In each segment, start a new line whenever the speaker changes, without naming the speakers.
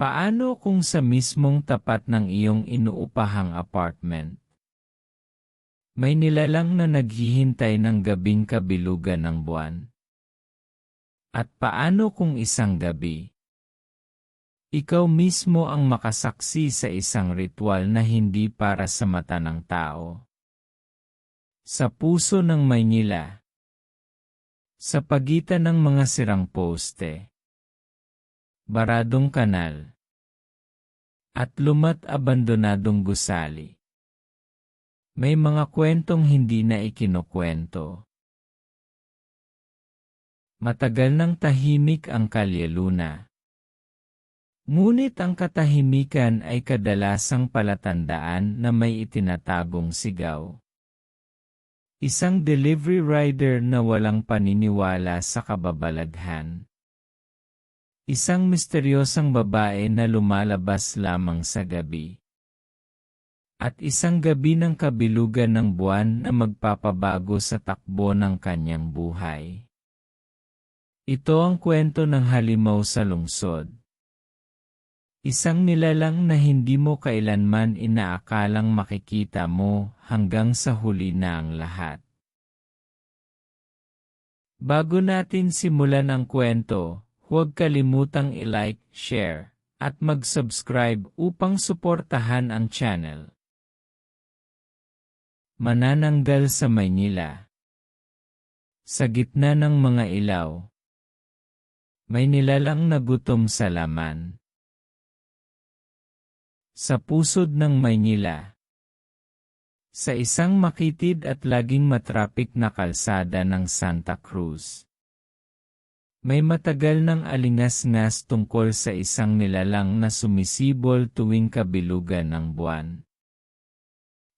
Paano kung sa mismong tapat ng iyong inuupahang apartment? May nilalang na naghihintay ng gabing kabilugan ng buwan? At paano kung isang gabi, ikaw mismo ang makasaksi sa isang ritual na hindi para sa mata ng tao? Sa puso ng Maynila, sa pagitan ng mga sirang poste, baradong kanal, at lumat abandonadong gusali, may mga kwentong hindi na ikinukwento. Matagal nang tahimik ang Kalye Luna. Ngunit ang katahimikan ay kadalasang palatandaan na may itinatagong sigaw. Isang delivery rider na walang paniniwala sa kababalaghan. Isang misteryosang babae na lumalabas lamang sa gabi. At isang gabi ng kabilugan ng buwan na magpapabago sa takbo ng kanyang buhay. Ito ang kwento ng halimaw sa lungsod. Isang nilalang na hindi mo kailanman inaakalang makikita mo hanggang sa huli na ang lahat. Bago natin simulan ang kwento, huwag kalimutang i-like, share, at mag-subscribe upang suportahan ang channel. Manananggal sa Maynila. Sa gitna ng mga ilaw, may nilalang na gutom sa laman. Sa pusod ng Maynila, sa isang makitid at laging matrapik na kalsada ng Santa Cruz, may matagal ng alingas-ngas tungkol sa isang nilalang na sumisibol tuwing kabilugan ng buwan.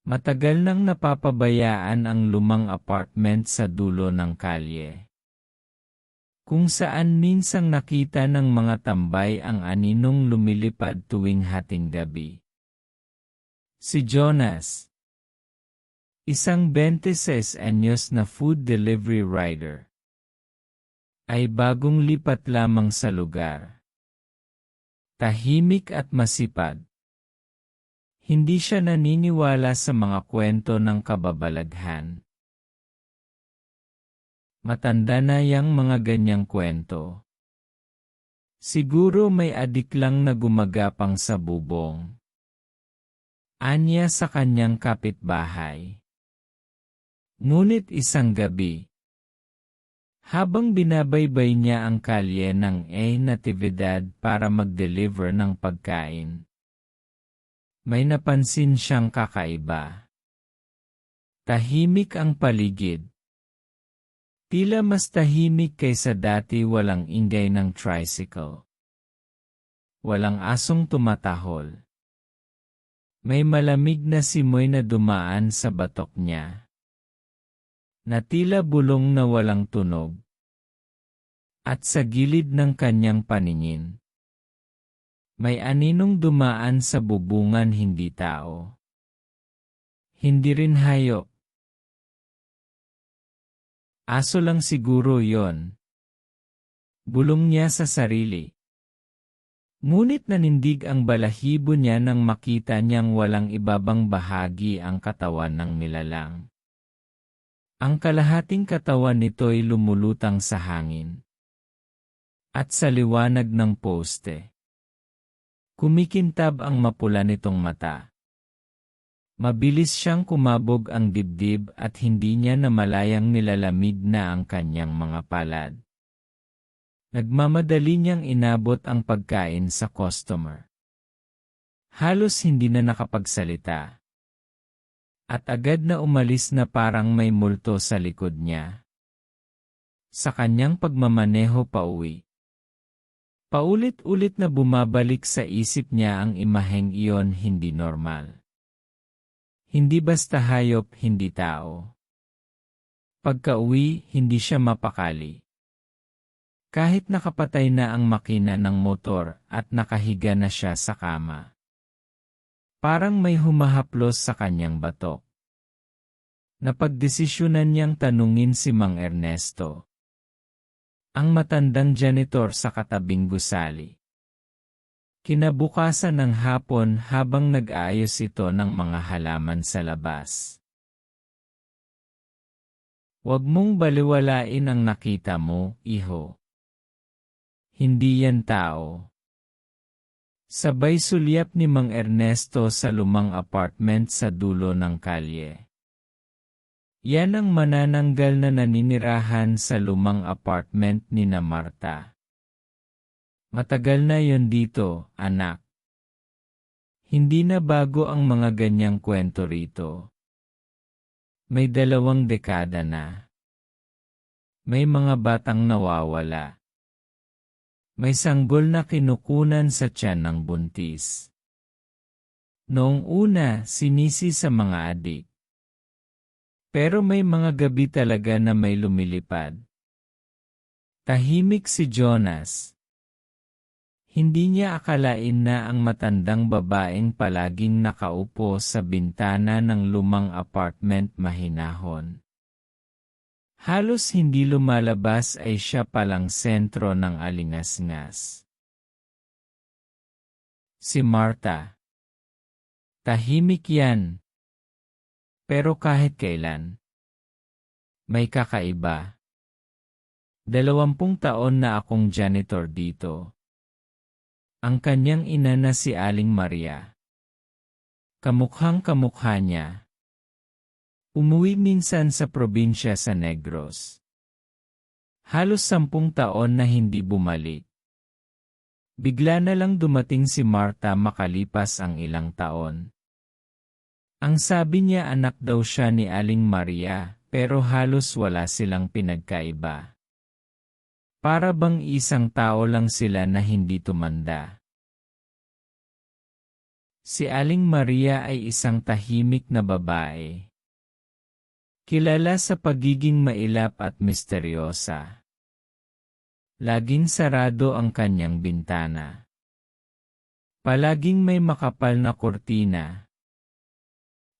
Matagal nang napapabayaan ang lumang apartment sa dulo ng kalye, kung saan minsang nakita ng mga tambay ang aninong lumilipad tuwing hating gabi. Si Jonas, isang 26 anyos na food delivery rider, ay bagong lipat lamang sa lugar. Tahimik at masipag. Hindi siya naniniwala sa mga kwento ng kababalaghan. Matanda na yang mga ganyang kwento. Siguro may adik lang na gumagapang sa bubong. Anya sa kanyang kapitbahay. Ngunit isang gabi, habang binabaybay niya ang kalye ng Natividad para mag-deliver ng pagkain, may napansin siyang kakaiba. Tahimik ang paligid. Tila mas tahimik kaysa dati, walang ingay ng tricycle. Walang asong tumatahol. May malamig na simoy na dumaan sa batok niya. Na tila bulong na walang tunog. At sa gilid ng kanyang paningin, may aninong dumaan sa bubungan, hindi tao. Hindi rin hayop. Aso lang siguro yon. Bulong niya sa sarili. Ngunit nanindig ang balahibo niya nang makita niyang walang ibabang bahagi ang katawan ng nilalang. Ang kalahating katawan nito'y lumulutang sa hangin. At sa liwanag ng poste, kumikintab ang mapula nitong mata. Mabilis siyang kumabog ang dibdib at hindi niya namalayang nilalamig na ang kanyang mga palad. Nagmamadali niyang inabot ang pagkain sa customer. Halos hindi na nakapagsalita. At agad na umalis na parang may multo sa likod niya. Sa kanyang pagmamaneho pauwi, paulit-ulit na bumabalik sa isip niya ang imaheng iyon, hindi normal. Hindi basta hayop, hindi tao. Pagka-uwi, hindi siya mapakali. Kahit nakapatay na ang makina ng motor at nakahiga na siya sa kama. Parang may humahaplos sa kanyang batok. Napagdesisyonan niyang tanungin si Mang Ernesto, ang matandang janitor sa katabing gusali. Kinabukasan ng hapon habang nag-aayos ito ng mga halaman sa labas. Huwag mong baliwalain ang nakita mo, iho. Hindi yan tao. Sabay sulyap ni Mang Ernesto sa lumang apartment sa dulo ng kalye. Yan ang manananggal na naninirahan sa lumang apartment ni na Marta. Matagal na yon dito, anak. Hindi na bago ang mga ganyang kwento rito. May 2 dekada na. May mga batang nawawala. May sanggol na kinukunan sa tiyan ng buntis. Noong una, sinisi sa mga adik. Pero may mga gabi talaga na may lumilipad. Tahimik si Jonas. Hindi niya akalain na ang matandang babaeng palaging nakaupo sa bintana ng lumang apartment mahinahon. Halos hindi lumalabas ay siya palang sentro ng alingas-ngas. Si Marta. Tahimik yan. Pero kahit kailan, may kakaiba. 20 taon na akong janitor dito. Ang kanyang ina na si Aling Maria. Kamukhang-kamukha niya. Umuwi minsan sa probinsya sa Negros. Halos 10 taon na hindi bumalik. Bigla na lang dumating si Marta makalipas ang ilang taon. Ang sabi niya anak daw siya ni Aling Maria, pero halos wala silang pinagkaiba. Para bang isang tao lang sila na hindi tumanda. Si Aling Maria ay isang tahimik na babae. Kilala sa pagiging mailap at misteryosa. Laging sarado ang kanyang bintana. Palaging may makapal na kurtina.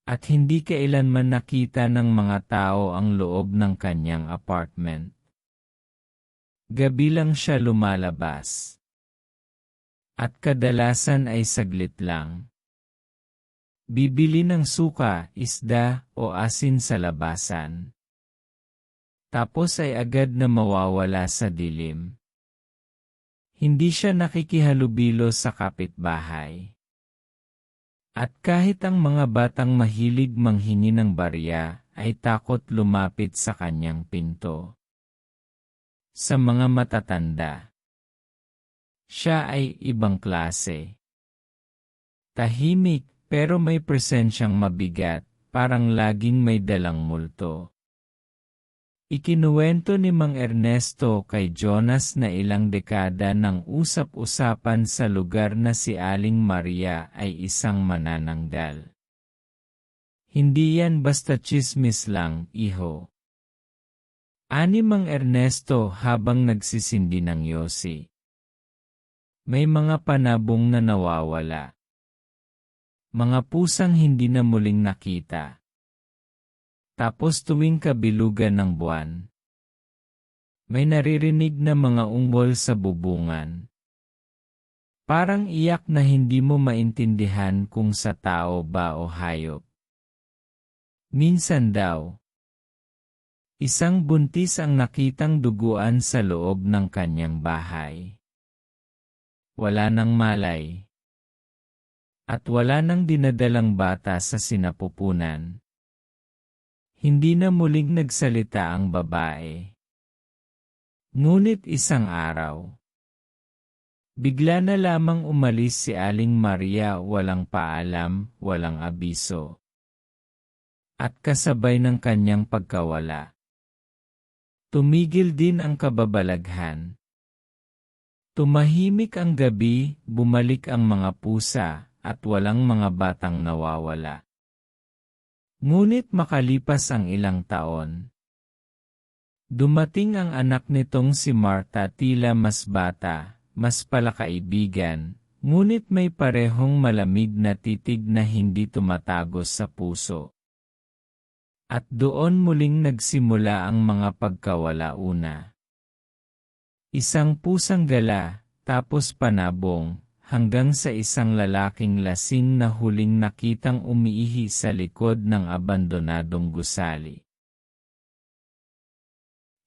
At hindi kailanman nakita ng mga tao ang loob ng kanyang apartment. Gabi lang siya lumalabas. At kadalasan ay saglit lang. Bibili ng suka, isda, o asin sa labasan. Tapos ay agad na mawawala sa dilim. Hindi siya nakikihalubilo sa kapitbahay. At kahit ang mga batang mahilig manghingi ng barya, ay takot lumapit sa kanyang pinto. Sa mga matatanda, siya ay ibang klase. Tahimik, pero may presensyang mabigat, parang laging may dalang multo. Ikinuwento ni Mang Ernesto kay Jonas na ilang dekada ng usap-usapan sa lugar na si Aling Maria ay isang manananggal. Hindi yan basta tsismis lang, iho. Ani Mang Ernesto habang nagsisindi ng yosi. May mga panabong na nawawala. Mga pusang hindi na muling nakita. Tapos tuwing kabilugan ng buwan, may naririnig na mga ungol sa bubungan. Parang iyak na hindi mo maintindihan kung sa tao ba o hayop. Minsan daw, isang buntis ang nakitang duguan sa loob ng kanyang bahay. Wala nang malay. At wala nang dinadalang bata sa sinapupunan. Hindi na muling nagsalita ang babae. Ngunit isang araw, bigla na lamang umalis si Aling Maria walang paalam, walang abiso. At kasabay ng kanyang pagkawala, tumigil din ang kababalaghan. Tumahimik ang gabi, bumalik ang mga pusa, at walang mga batang nawawala. Ngunit makalipas ang ilang taon, dumating ang anak nitong si Marta, tila mas bata, mas palakaibigan, ngunit may parehong malamig na titig na hindi tumatagos sa puso. At doon muling nagsimula ang mga pagkawala una. Isang pusang gala, tapos panabong, hanggang sa isang lalaking lasing na huling nakitang umiihi sa likod ng abandonadong gusali.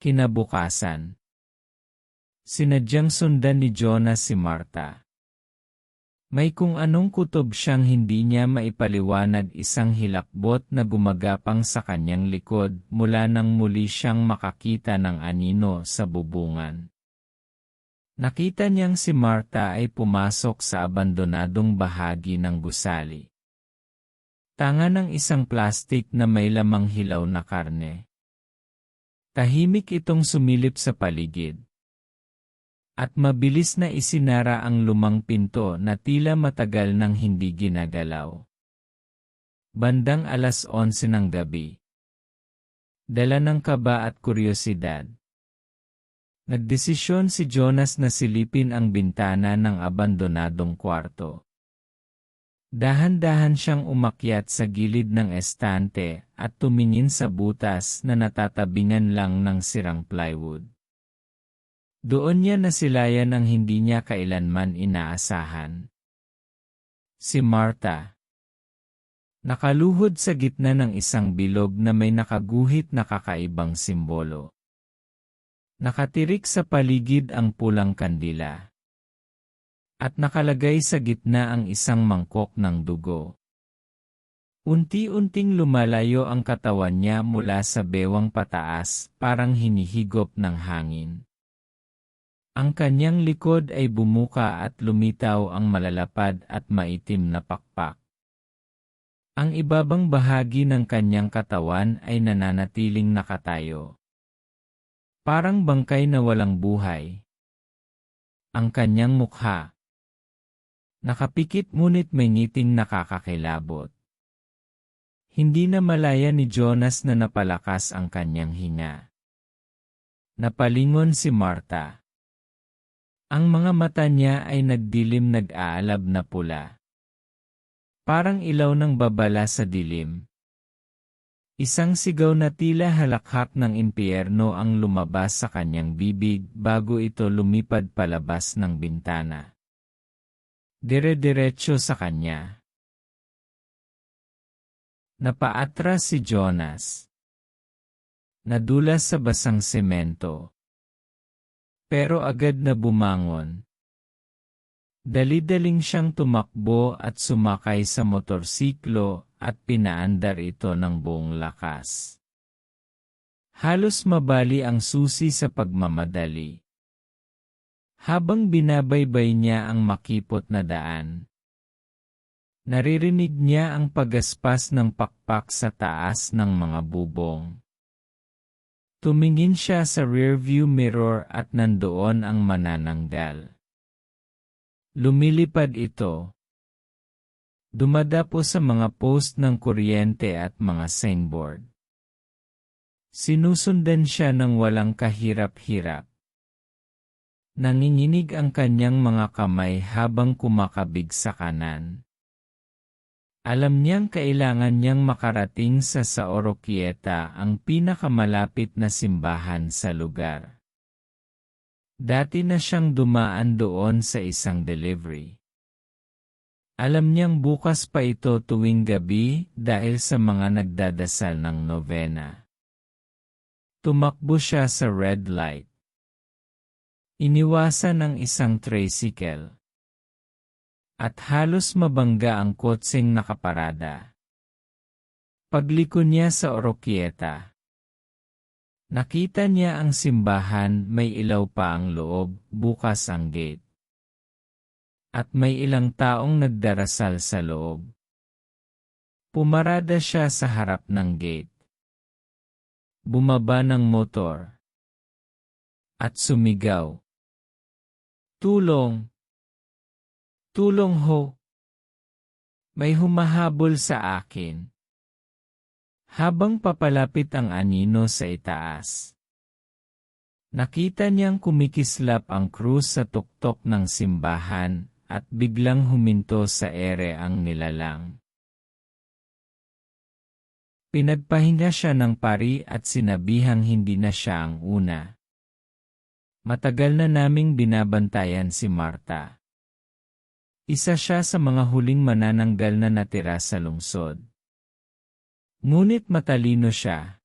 Kinabukasan, sinadyang sundan ni Jonas si Marta. May kung anong kutob siyang hindi niya maipaliwanag, isang hilakbot na gumagapang sa kanyang likod mula nang muli siyang makakita ng anino sa bubungan. Nakita niyang si Marta ay pumasok sa abandonadong bahagi ng gusali. Tanga ng isang plastik na may lamang hilaw na karne. Tahimik itong sumilip sa paligid. At mabilis na isinara ang lumang pinto na tila matagal nang hindi ginagalaw. Bandang 11:00 ng gabi. Dala ng kaba at kuryosidad, nagdesisyon si Jonas na silipin ang bintana ng abandonadong kwarto. Dahan-dahan siyang umakyat sa gilid ng estante at tumingin sa butas na natatabingan lang ng sirang plywood. Doon niya nasilayan ang hindi niya kailanman inaasahan. Si Marta. Nakaluhod sa gitna ng isang bilog na may nakaguhit na kakaibang simbolo. Nakatirik sa paligid ang pulang kandila. At nakalagay sa gitna ang isang mangkok ng dugo. Unti-unting lumalayo ang katawan niya mula sa bewang pataas, parang hinihigop ng hangin. Ang kanyang likod ay bumuka at lumitaw ang malalapad at maitim na pakpak. Ang ibabang bahagi ng kanyang katawan ay nananatiling nakatayo. Parang bangkay na walang buhay. Ang kanyang mukha, nakapikit ngunit may ngiting nakakakilabot. Hindi na malaya ni Jonas na napalakas ang kanyang hinga. Napalingon si Marta. Ang mga mata niya ay nagdilim, nag-aalab na pula. Parang ilaw ng babala sa dilim. Isang sigaw na tila halakhak ng impyerno ang lumabas sa kanyang bibig bago ito lumipad palabas ng bintana. Dire-diretso sa kanya. Napaatras si Jonas. Nadulas sa basang semento. Pero agad na bumangon. Dali-daling siyang tumakbo at sumakay sa motorsiklo at pinaandar ito ng buong lakas. Halos mabali ang susi sa pagmamadali. Habang binabaybay niya ang makipot na daan, naririnig niya ang pagaspas ng pakpak sa taas ng mga bubong. Tumingin siya sa rearview mirror at nandoon ang manananggal. Lumilipad ito. Dumadapo sa mga post ng kuryente at mga signboard. Sinusundan siya ng walang kahirap-hirap. Nanginginig ang kanyang mga kamay habang kumakabig sa kanan. Alam niyang kailangan niyang makarating sa Oroquieta, ang pinakamalapit na simbahan sa lugar. Dati na siyang dumaan doon sa isang delivery. Alam niyang bukas pa ito tuwing gabi dahil sa mga nagdadasal ng novena. Tumakbo siya sa red light. Iniwasan ang isang tricycle. At halos mabangga ang kotseng nakaparada. Pagliko niya sa Oroquieta, nakita niya ang simbahan, may ilaw pa ang loob, bukas ang gate. At may ilang taong nagdarasal sa loob. Pumarada siya sa harap ng gate. Bumaba ng motor. At sumigaw. Tulong! Tulong ho! May humahabol sa akin. Habang papalapit ang anino sa itaas, nakita niyang kumikislap ang krus sa tuktok ng simbahan at biglang huminto sa ere ang nilalang. Pinagpahinga siya ng pari at sinabihang hindi na siya ang una. Matagal na naming binabantayan si Marta. Isa siya sa mga huling manananggal na natira sa lungsod. Ngunit matalino siya.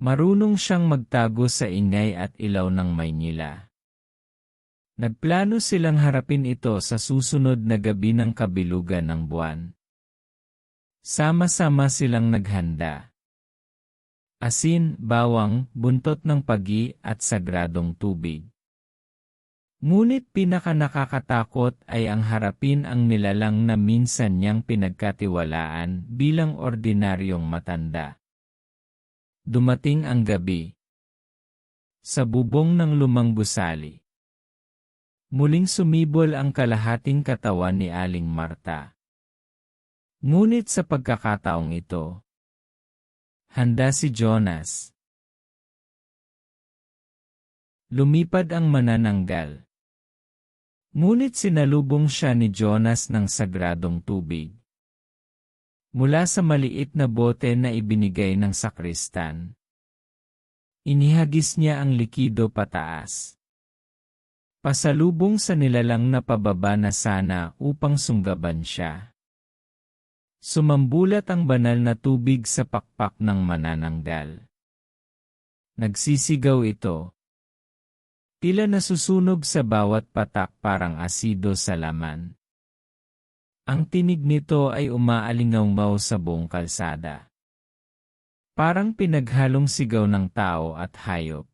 Marunong siyang magtago sa ingay at ilaw ng Maynila. Nagplano silang harapin ito sa susunod na gabi ng kabilugan ng buwan. Sama-sama silang naghanda. Asin, bawang, buntot ng pagi at sagradong tubig. Ngunit pinaka-nakakatakot ay ang harapin ang nilalang na minsan niyang pinagkatiwalaan bilang ordinaryong matanda. Dumating ang gabi. Sa bubong ng lumang gusali. Muling sumibol ang kalahating katawan ni Aling Marta. Ngunit sa pagkakataong ito, handa si Jonas. Lumipad ang manananggal. Ngunit sinalubong siya ni Jonas ng sagradong tubig. Mula sa maliit na bote na ibinigay ng sakristan. Inihagis niya ang likido pataas. Pasalubong sa nilalang na pababa na sana upang sunggaban siya. Sumambulat ang banal na tubig sa pakpak ng manananggal. Nagsisigaw ito. Tila nasusunog sa bawat patak parang asido sa laman. Ang tinig nito ay umaalingaw sa buong kalsada. Parang pinaghalong sigaw ng tao at hayop.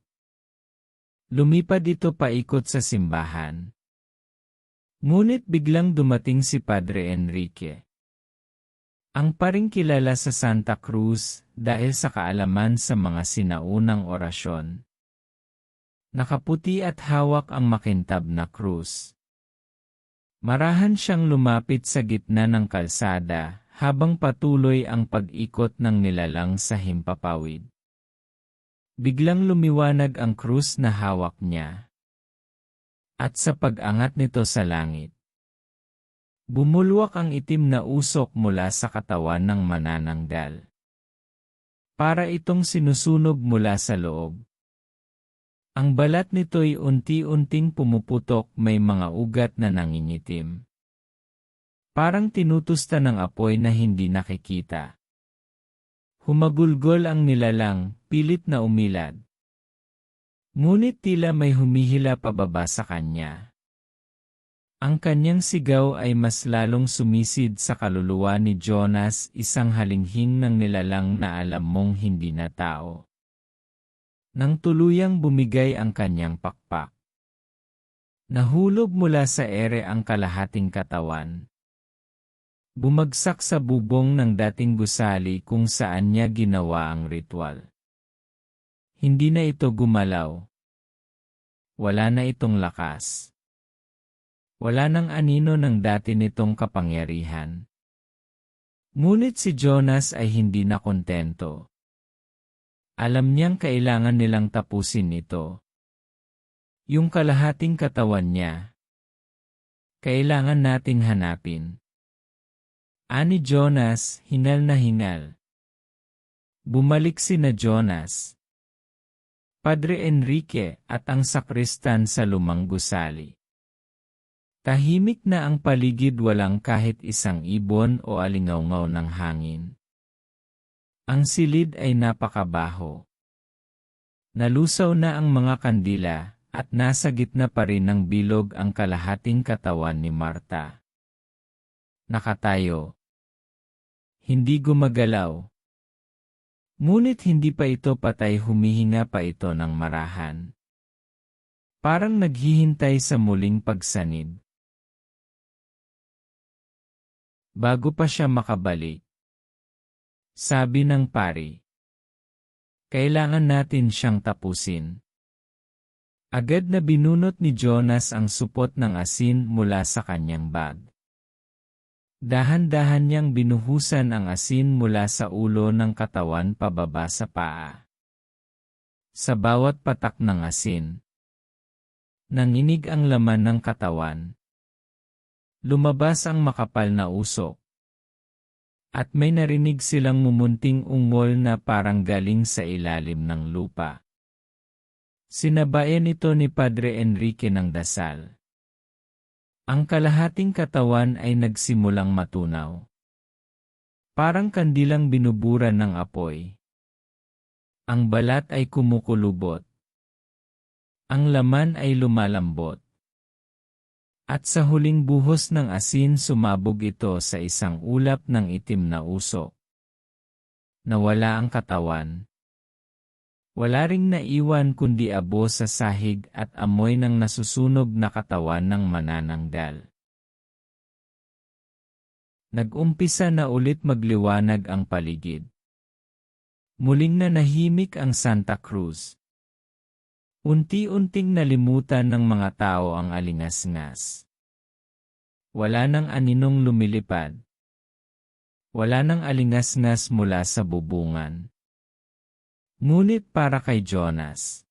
Lumipad ito paikot sa simbahan. Ngunit biglang dumating si Padre Enrique. Ang paring kilala sa Santa Cruz dahil sa kaalaman sa mga sinaunang orasyon. Nakaputi at hawak ang makintab na krus. Marahan siyang lumapit sa gitna ng kalsada habang patuloy ang pag-ikot ng nilalang sa himpapawid. Biglang lumiwanag ang krus na hawak niya. At sa pag-angat nito sa langit, bumulwak ang itim na usok mula sa katawan ng manananggal. Para itong sinusunog mula sa loob. Ang balat nito'y unti-unting pumuputok, may mga ugat na nangingitim. Parang tinutusta ng apoy na hindi nakikita. Humagulgol ang nilalang, pilit na umilad. Ngunit tila may humihila pababa sa kanya. Ang kanyang sigaw ay mas lalong sumisid sa kaluluwa ni Jonas, isang halinghing ng nilalang na alam mong hindi na tao. Nang tuluyang bumigay ang kanyang pakpak. Nahulog mula sa ere ang kalahating katawan. Bumagsak sa bubong ng dating gusali kung saan niya ginawa ang ritual. Hindi na ito gumalaw. Wala na itong lakas. Wala nang anino ng dati nitong kapangyarihan. Ngunit si Jonas ay hindi na kontento. Alam niyang kailangan nilang tapusin ito. Yung kalahating katawan niya. Kailangan nating hanapin. Ani Jonas, hingal na hingal. Bumalik sina Jonas, Padre Enrique at ang sakristan sa lumang gusali. Tahimik na ang paligid, walang kahit isang ibon o alingawngaw ng hangin. Ang silid ay napakabaho. Nalusaw na ang mga kandila at nasa gitna pa rin ng bilog ang kalahating katawan ni Marta. Nakatayo. Hindi gumagalaw. Ngunit hindi pa ito patay, humihinga pa ito ng marahan. Parang naghihintay sa muling pagsanib. Bago pa siya makabalik, sabi ng pari, kailangan natin siyang tapusin. Agad na binunot ni Jonas ang supot ng asin mula sa kanyang bag. Dahan-dahan niyang binuhusan ang asin mula sa ulo ng katawan pababa sa paa. Sa bawat patak ng asin, nanginig ang laman ng katawan. Lumabas ang makapal na usok. At may narinig silang mumunting ungol na parang galing sa ilalim ng lupa. Sinabayan ito ni Padre Enrique ng dasal. Ang kalahating katawan ay nagsimulang matunaw. Parang kandilang binuburan ng apoy. Ang balat ay kumukulubot. Ang laman ay lumalambot. At sa huling buhos ng asin sumabog ito sa isang ulap ng itim na usok. Nawala ang katawan. Wala ring naiwan kundi abo sa sahig at amoy ng nasusunog na katawan ng manananggal. Nag-umpisa na ulit magliwanag ang paligid. Muling nanahimik ang Santa Cruz. Unti-unting nalimutan ng mga tao ang alingas-ngas. Wala nang aninong lumilipad. Wala nang alingas-ngas mula sa bubungan. Ngunit para kay Jonas,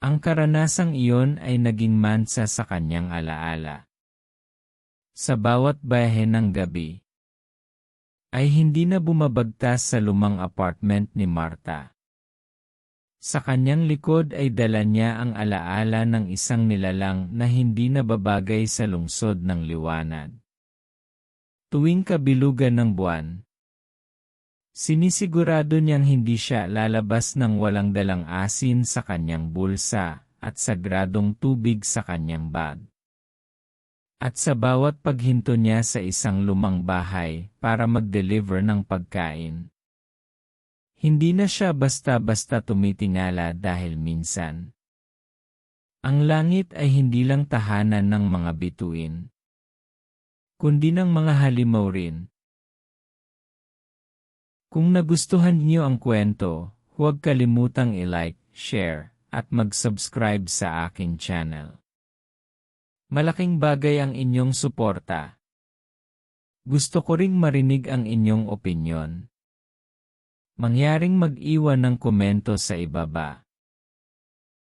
ang karanasang iyon ay naging mansa sa kanyang alaala. Sa bawat biyahe ng gabi, ay hindi na bumabagtas sa lumang apartment ni Marta. Sa kanyang likod ay dala niya ang alaala ng isang nilalang na hindi nababagay sa lungsod ng liwanag. Tuwing kabilugan ng buwan, sinisigurado niyang hindi siya lalabas ng walang dalang asin sa kanyang bulsa at sagradong tubig sa kanyang bag. At sa bawat paghinto niya sa isang lumang bahay para mag-deliver ng pagkain, hindi na siya basta-basta tumitingala dahil minsan ang langit ay hindi lang tahanan ng mga bituin, kundi ng mga halimaw rin. Kung nagustuhan niyo ang kwento, huwag kalimutang i-like, share, at mag-subscribe sa aking channel. Malaking bagay ang inyong suporta. Gusto ko ring marinig ang inyong opinyon. Mangyaring mag-iwan ng komento sa ibaba.